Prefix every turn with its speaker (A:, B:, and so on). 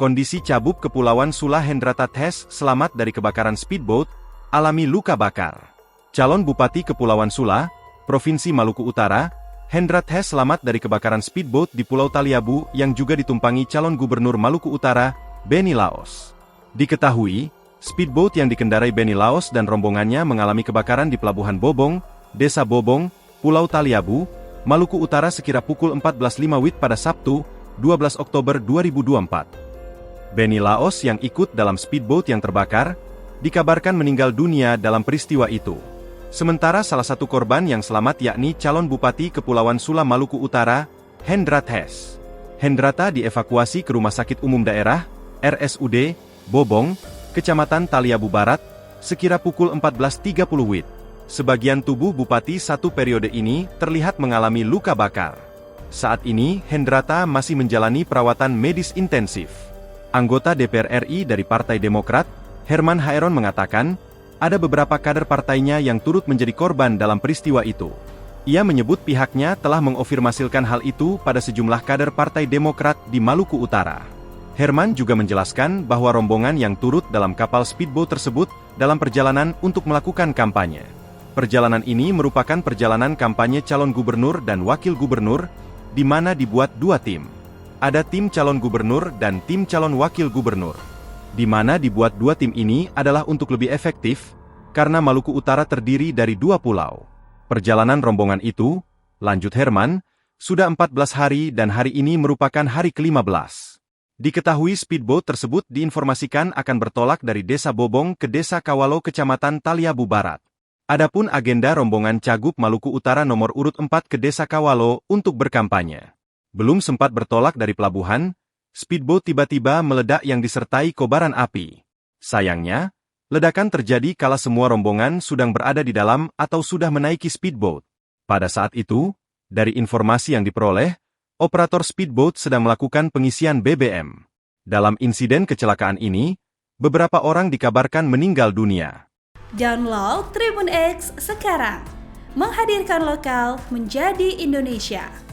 A: Kondisi cabub Kepulauan Sula Hendrata Thes selamat dari kebakaran speedboat, alami luka bakar. Calon Bupati Kepulauan Sula, Provinsi Maluku Utara, Hendra Thes selamat dari kebakaran speedboat di Pulau Taliabu yang juga ditumpangi calon Gubernur Maluku Utara, Benny Laos. Diketahui, speedboat yang dikendarai Benny Laos dan rombongannya mengalami kebakaran di Pelabuhan Bobong, Desa Bobong, Pulau Taliabu, Maluku Utara sekira pukul 14.05 WIB pada Sabtu, 12 Oktober 2024. Benny Laos yang ikut dalam speedboat yang terbakar, dikabarkan meninggal dunia dalam peristiwa itu. Sementara salah satu korban yang selamat yakni calon Bupati Kepulauan Sula Maluku Utara, Hendra Thes. Hendrata dievakuasi ke Rumah Sakit Umum Daerah, RSUD, Bobong, Kecamatan Taliabu Barat, sekira pukul 14.30 WIB. Sebagian tubuh Bupati satu periode ini terlihat mengalami luka bakar. Saat ini, Hendrata masih menjalani perawatan medis intensif. Anggota DPR RI dari Partai Demokrat, Herman Haeron mengatakan, ada beberapa kader partainya yang turut menjadi korban dalam peristiwa itu. Ia menyebut pihaknya telah mengofirmasilkan hal itu pada sejumlah kader Partai Demokrat di Maluku Utara. Herman juga menjelaskan bahwa rombongan yang turut dalam kapal speedboat tersebut dalam perjalanan untuk melakukan kampanye. Perjalanan ini merupakan perjalanan kampanye calon gubernur dan wakil gubernur, di mana dibuat dua tim. Ada tim calon gubernur dan tim calon wakil gubernur. Di mana dibuat dua tim ini adalah untuk lebih efektif, karena Maluku Utara terdiri dari dua pulau. Perjalanan rombongan itu, lanjut Herman, sudah 14 hari dan hari ini merupakan hari ke-15. Diketahui speedboat tersebut diinformasikan akan bertolak dari Desa Bobong ke Desa Kawalo Kecamatan Taliabu Barat. Adapun agenda rombongan Cagup Maluku Utara nomor urut 4 ke Desa Kawalo untuk berkampanye. Belum sempat bertolak dari pelabuhan, speedboat tiba-tiba meledak yang disertai kobaran api. Sayangnya, ledakan terjadi kala semua rombongan sedang berada di dalam atau sudah menaiki speedboat. Pada saat itu, dari informasi yang diperoleh, operator speedboat sedang melakukan pengisian BBM. Dalam insiden kecelakaan ini, beberapa orang dikabarkan meninggal dunia.
B: Download Tribun X sekarang, menghadirkan lokal menjadi Indonesia.